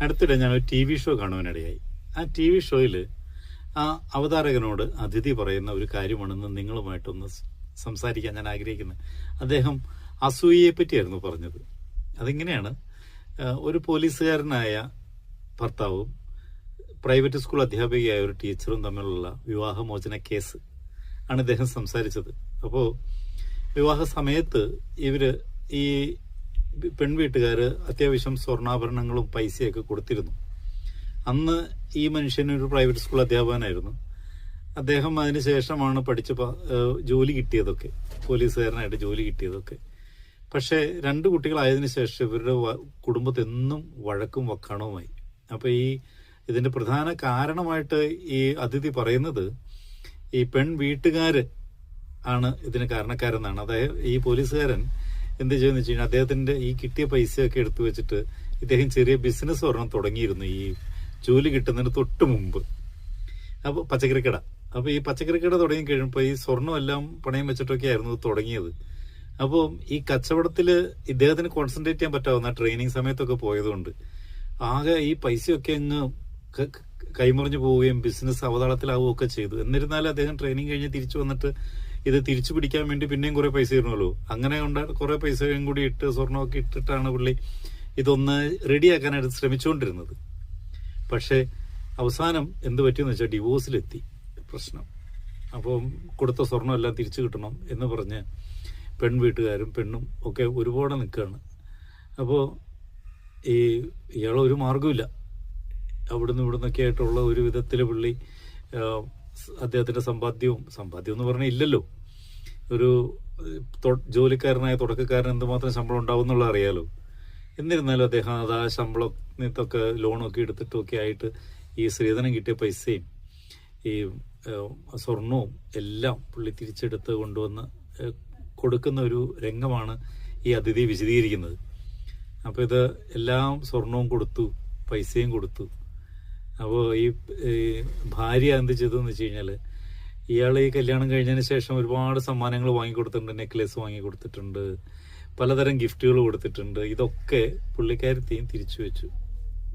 അടുത്തിടെ ഞാൻ ഒരു TV ഷോ കാണുവാനിടയായി. ആ TV ഷോയിൽ ആ അവതാരകനോട് അതിഥി പറയുന്ന ഒരു കാര്യമാണെന്ന് നിങ്ങളുമായിട്ടൊന്ന് സംസാരിക്കാൻ ഞാൻ ആഗ്രഹിക്കുന്നത്. അദ്ദേഹം അസൂയയെ പറ്റിയായിരുന്നു പറഞ്ഞത്. അതിങ്ങനെയാണ്, ഒരു പോലീസുകാരനായ ഭർത്താവും പ്രൈവറ്റ് സ്കൂൾ അധ്യാപികയായ ഒരു ടീച്ചറും തമ്മിലുള്ള വിവാഹമോചന കേസ് ആണ് ഇദ്ദേഹം സംസാരിച്ചത്. അപ്പോൾ വിവാഹ സമയത്ത് ഈ പെൺവീട്ടുകാര് അത്യാവശ്യം സ്വർണ്ണാഭരണങ്ങളും പൈസയൊക്കെ കൊടുത്തിരുന്നു. അന്ന് ഈ മനുഷ്യനൊരു പ്രൈവറ്റ് സ്കൂൾ അധ്യാപകനായിരുന്നു. അദ്ദേഹം അതിനുശേഷമാണ് പഠിച്ച് ജോലി കിട്ടിയതൊക്കെ, പോലീസുകാരനായിട്ട് ജോലി കിട്ടിയതൊക്കെ. പക്ഷെ 2 കുട്ടികളായതിനു ശേഷം ഇവരുടെ കുടുംബത്തെന്നും വഴക്കും വക്കാണവുമായി. അപ്പൊ ഇതിന്റെ പ്രധാന കാരണമായിട്ട് ഈ അതിഥി പറയുന്നത് ഈ വീട്ടുകാര് ആണ് ഇതിന് കാരണക്കാരെന്നാണ്. അതായത് ഈ പോലീസുകാരൻ എന്ത് ചെയ്യുന്ന വെച്ച് കഴിഞ്ഞാൽ അദ്ദേഹത്തിന്റെ ഈ കിട്ടിയ പൈസയൊക്കെ എടുത്തു വെച്ചിട്ട് ഇദ്ദേഹം ചെറിയ ബിസിനസ് ഒരെണ്ണം തുടങ്ങിയിരുന്നു ഈ ജോലി കിട്ടുന്നതിന് തൊട്ട് മുമ്പ്. അപ്പൊ പച്ചക്കറിക്കട. അപ്പൊ ഈ പച്ചക്കറിക്കട തുടങ്ങി കഴിയുമ്പോൾ ഈ സ്വർണ്ണം എല്ലാം പണയം വെച്ചിട്ടൊക്കെ ആയിരുന്നു തുടങ്ങിയത്. അപ്പോൾ ഈ കച്ചവടത്തില് ഇദ്ദേഹത്തിന് കോൺസെൻട്രേറ്റ് ചെയ്യാൻ പറ്റാവുന്ന ട്രെയിനിങ് സമയത്തൊക്കെ പോയതുകൊണ്ട് ആകെ ഈ പൈസയൊക്കെ അങ്ങ് കൈമറിഞ്ഞു പോവുകയും ബിസിനസ് അവതാളത്തിലാവുകയൊക്കെ ചെയ്തു. എന്നിരുന്നാലും അദ്ദേഹം ട്രെയിനിങ് കഴിഞ്ഞ് തിരിച്ചു വന്നിട്ട് ഇത് തിരിച്ചു പിടിക്കാൻ വേണ്ടി പിന്നെയും കുറെ പൈസ ഇടണമല്ലോ. അങ്ങനെ കുറെ പൈസയും കൂടി ഇട്ട് സ്വർണ്ണമൊക്കെ ഇട്ടിട്ടാണ് പുള്ളി ഇതൊന്ന് റെഡിയാക്കാനായിട്ട് ശ്രമിച്ചുകൊണ്ടിരുന്നത്. പക്ഷെ അവസാനം എന്ത് പറ്റിയെന്ന് വെച്ചാൽ ഡിവോഴ്സിലെത്തി പ്രശ്നം. അപ്പം കൊടുത്ത സ്വർണ്ണം എല്ലാം തിരിച്ചു കിട്ടണം എന്ന് പറഞ്ഞ് വീട്ടുകാരും പെണ്ണും ഒക്കെ ഒരുപാട് നിൽക്കുകയാണ്. അപ്പോൾ ഇയാളൊരു മാർഗമില്ല. അവിടുന്ന് ഇവിടുന്നൊക്കെ ആയിട്ടുള്ള ഒരു വിധത്തിൽ പുള്ളി അദ്ദേഹത്തിന്റെ സമ്പാദ്യം എന്ന് പറഞ്ഞാൽ ഇല്ലല്ലോ. ഒരു ജോലിക്കാരനായ തുടക്കക്കാരൻ എന്തുമാത്രം ശമ്പളം ഉണ്ടാവും എന്നുള്ള അറിയാലോ. എന്നിരുന്നാലും അദ്ദേഹം ആ ശമ്പളത്തൊക്കെ ലോണൊക്കെ എടുത്തിട്ടൊക്കെ ആയിട്ട് ഈ സ്ത്രീധനം കിട്ടിയ പൈസയും ഈ സ്വർണവും എല്ലാം പുള്ളി തിരിച്ചെടുത്ത് കൊണ്ടുവന്ന് കൊടുക്കുന്ന ഒരു രംഗമാണ് ഈ അതിഥി വിശദീകരിക്കുന്നത്. അപ്പൊ ഇത് എല്ലാം സ്വർണവും കൊടുത്തു, പൈസയും കൊടുത്തു. അപ്പോൾ ഈ ഭാര്യ എന്ത് ചെയ്തു എന്ന് വെച്ച് കഴിഞ്ഞാല് ഇയാൾ ഈ കല്യാണം കഴിഞ്ഞതിന് ശേഷം ഒരുപാട് സമ്മാനങ്ങൾ വാങ്ങിക്കൊടുത്തിട്ടുണ്ട്. നെക്ലേസ് വാങ്ങിക്കൊടുത്തിട്ടുണ്ട്, പലതരം ഗിഫ്റ്റുകൾ കൊടുത്തിട്ടുണ്ട്. ഇതൊക്കെ പുള്ളിക്കാരത്തെയും തിരിച്ചു വെച്ചു,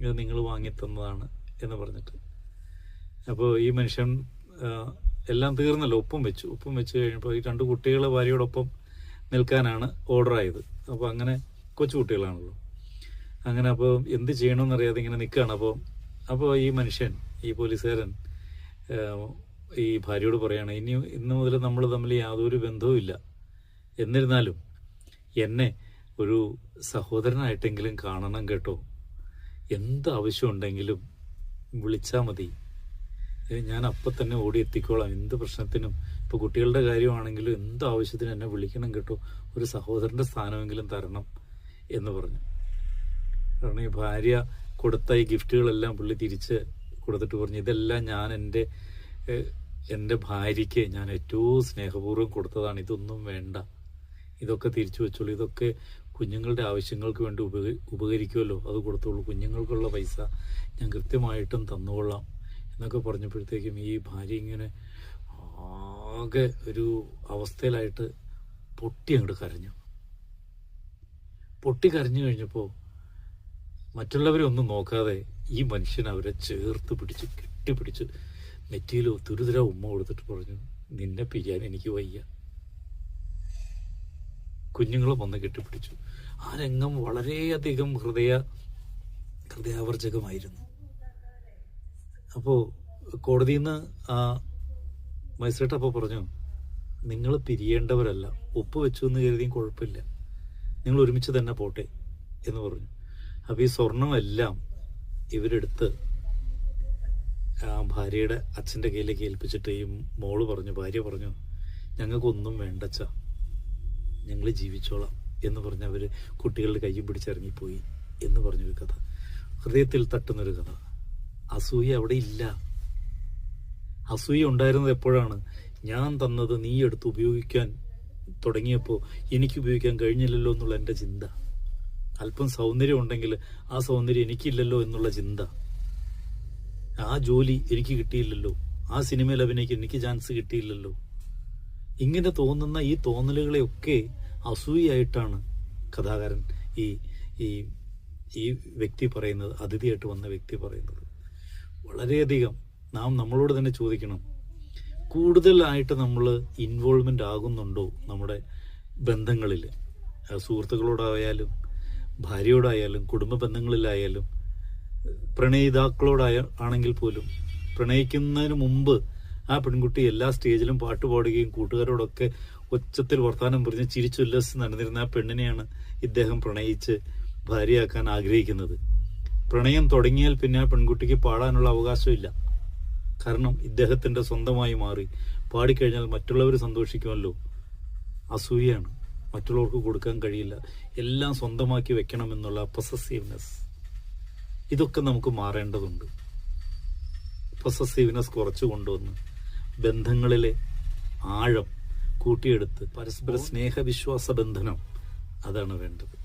ഇത് നിങ്ങൾ വാങ്ങിത്തന്നതാണ് എന്ന് പറഞ്ഞിട്ട്. അപ്പോൾ ഈ മനുഷ്യൻ എല്ലാം തീർന്നല്ലോ, ഒപ്പം വെച്ച് കഴിഞ്ഞപ്പോൾ ഈ 2 കുട്ടികളെ ഭാര്യയോടൊപ്പം നിൽക്കാനാണ് ഓർഡർ ആയത്. അപ്പോൾ അങ്ങനെ കൊച്ചു കുട്ടികളാണല്ലോ. അങ്ങനെ അപ്പോൾ എന്ത് ചെയ്യണമെന്നറിയാതെ ഇങ്ങനെ നിൽക്കുകയാണ്. അപ്പോൾ ഈ മനുഷ്യൻ, ഈ പോലീസുകാരൻ ഈ ഭാര്യയോട് പറയാണ്, ഇന്ന് മുതൽ നമ്മൾ തമ്മിൽ യാതൊരു ബന്ധവും ഇല്ല. എന്നിരുന്നാലും എന്നെ ഒരു സഹോദരനായിട്ടെങ്കിലും കാണണം കേട്ടോ. എന്ത് ആവശ്യമുണ്ടെങ്കിലും വിളിച്ചാൽ മതി, ഞാൻ അപ്പം തന്നെ ഓടി എത്തിക്കോളാം. എന്ത് പ്രശ്നത്തിനും, ഇപ്പോൾ കുട്ടികളുടെ കാര്യമാണെങ്കിലും എന്ത് ആവശ്യത്തിനും എന്നെ വിളിക്കണം കേട്ടോ. ഒരു സഹോദരന്റെ സ്ഥാനമെങ്കിലും തരണം എന്ന് പറഞ്ഞു. കാരണം ഈ ഭാര്യ കൊടുത്ത ഈ ഗിഫ്റ്റുകളെല്ലാം പുള്ളി തിരിച്ച് കൊടുത്തിട്ട് പറഞ്ഞു, ഇതെല്ലാം ഞാൻ എൻ്റെ ഭാര്യയ്ക്ക് ഞാൻ ഏറ്റവും സ്നേഹപൂർവ്വം കൊടുത്തതാണ്. ഇതൊന്നും വേണ്ട, ഇതൊക്കെ തിരിച്ചു വെച്ചോളൂ. ഇതൊക്കെ കുഞ്ഞുങ്ങളുടെ ആവശ്യങ്ങൾക്ക് വേണ്ടി ഉപകരിക്കുമല്ലോ, അത് കൊടുത്തോളൂ. കുഞ്ഞുങ്ങൾക്കുള്ള പൈസ ഞാൻ കൃത്യമായിട്ടും തന്നുകൊള്ളാം എന്നൊക്കെ പറഞ്ഞപ്പോഴത്തേക്കും ഈ ഭാര്യ ഇങ്ങനെ ആകെ ഒരു അവസ്ഥയിലായിട്ട് അങ്ങോട്ട് കരഞ്ഞു. കരഞ്ഞു കഴിഞ്ഞപ്പോൾ മറ്റുള്ളവരൊന്നും നോക്കാതെ ഈ മനുഷ്യൻ അവരെ ചേർത്ത് പിടിച്ച് കെട്ടിപ്പിടിച്ച് നെറ്റിയിലോ തുരുതുര ഉമ്മ കൊടുത്തിട്ട് പറഞ്ഞു, നിന്നെ പിരിയാൻ എനിക്ക് വയ്യ. കുഞ്ഞുങ്ങളും വന്ന് കെട്ടിപ്പിടിച്ചു. ആ രംഗം വളരെയധികം ഹൃദയാവർജകമായിരുന്നു. അപ്പോൾ കോടതിയിൽ നിന്ന് ആ മജിസ്ട്രേറ്റ് അപ്പോൾ പറഞ്ഞു, നിങ്ങൾ പിരിയേണ്ടവരല്ല, ഒപ്പുവെച്ചു എന്ന് കരുതിയും കുഴപ്പമില്ല, നിങ്ങൾ ഒരുമിച്ച് തന്നെ പോട്ടെ എന്ന് പറഞ്ഞു. അപ്പോൾ ഈ സ്വർണമെല്ലാം ഇവരെടുത്ത് ആ ഭാര്യയുടെ അച്ഛൻ്റെ കയ്യിലേക്ക് ഏൽപ്പിച്ചിട്ട് ഈ ഭാര്യ പറഞ്ഞു, ഞങ്ങൾക്കൊന്നും വേണ്ടച്ചാ, ഞങ്ങൾ ജീവിച്ചോളാം എന്ന് പറഞ്ഞ് അവർ കുട്ടികളുടെ കയ്യും പിടിച്ചിറങ്ങിപ്പോയി എന്ന് പറഞ്ഞൊരു കഥ, ഹൃദയത്തിൽ തട്ടുന്നൊരു കഥ. അസൂയ അവിടെ ഇല്ല. അസൂയ ഉണ്ടായിരുന്നത് എപ്പോഴാണ്? ഞാൻ തന്നത് നീ എടുത്ത് ഉപയോഗിക്കാൻ തുടങ്ങിയപ്പോൾ എനിക്ക് ഉപയോഗിക്കാൻ കഴിഞ്ഞില്ലല്ലോ എന്നുള്ള എൻ്റെ ചിന്ത. അല്പം സൗന്ദര്യം ഉണ്ടെങ്കിൽ ആ സൗന്ദര്യം എനിക്കില്ലല്ലോ എന്നുള്ള ചിന്ത. ആ ജോലി എനിക്ക് കിട്ടിയില്ലല്ലോ, ആ സിനിമയിൽ അഭിനയിക്കാൻ എനിക്ക് ചാൻസ് കിട്ടിയില്ലല്ലോ. ഇങ്ങനെ തോന്നുന്ന ഈ തോന്നലുകളെയൊക്കെ അസൂയായിട്ടാണ് കഥാകാരൻ ഈ ഈ വ്യക്തി പറയുന്നത്, അതിഥിയായിട്ട് വന്ന വ്യക്തി പറയുന്നത്. വളരെയധികം നമ്മളോട് തന്നെ ചോദിക്കണം, കൂടുതലായിട്ട് നമ്മൾ ഇൻവോൾവ്മെൻ്റ് ആകുന്നുണ്ടോ നമ്മുടെ ബന്ധങ്ങളിൽ? സുഹൃത്തുക്കളോടായാലും ഭാര്യയോടായാലും കുടുംബ ബന്ധങ്ങളിലായാലും ആണെങ്കിൽ പോലും പ്രണയിക്കുന്നതിന് മുമ്പ് ആ പെൺകുട്ടി എല്ലാ സ്റ്റേജിലും പാട്ട് പാടുകയും കൂട്ടുകാരോടൊക്കെ ഒച്ചത്തിൽ വർത്താനം പറഞ്ഞ് ചിരിച്ചുല്ലസിച്ച് നടന്നിരുന്ന ആ പെണ്ണിനെയാണ് ഇദ്ദേഹം പ്രണയിച്ച് ഭാര്യയാക്കാൻ ആഗ്രഹിക്കുന്നത്. പ്രണയം തുടങ്ങിയാൽ പിന്നെ ആ പെൺകുട്ടിക്ക് പാടാനുള്ള അവകാശമില്ല. കാരണം ഇദ്ദേഹത്തിന്റെ സ്വന്തമായി മാറി. പാടിക്കഴിഞ്ഞാൽ മറ്റുള്ളവർ സന്തോഷിക്കുമല്ലോ. അസൂയാണ്, മറ്റുള്ളവർക്ക് കൊടുക്കാൻ കഴിയില്ല, എല്ലാം സ്വന്തമാക്കി വെക്കണമെന്നുള്ള പൊസസീവ്നെസ്, ഇതൊക്കെ നമുക്ക് മാറേണ്ടതുണ്ട്. പൊസസീവ്നെസ് കുറച്ചു കൊണ്ടുവന്ന് ബന്ധങ്ങളിലെ ആഴം കൂട്ടിയെടുത്ത് പരസ്പര സ്നേഹവിശ്വാസ ബന്ധനം, അതാണ് വേണ്ടത്.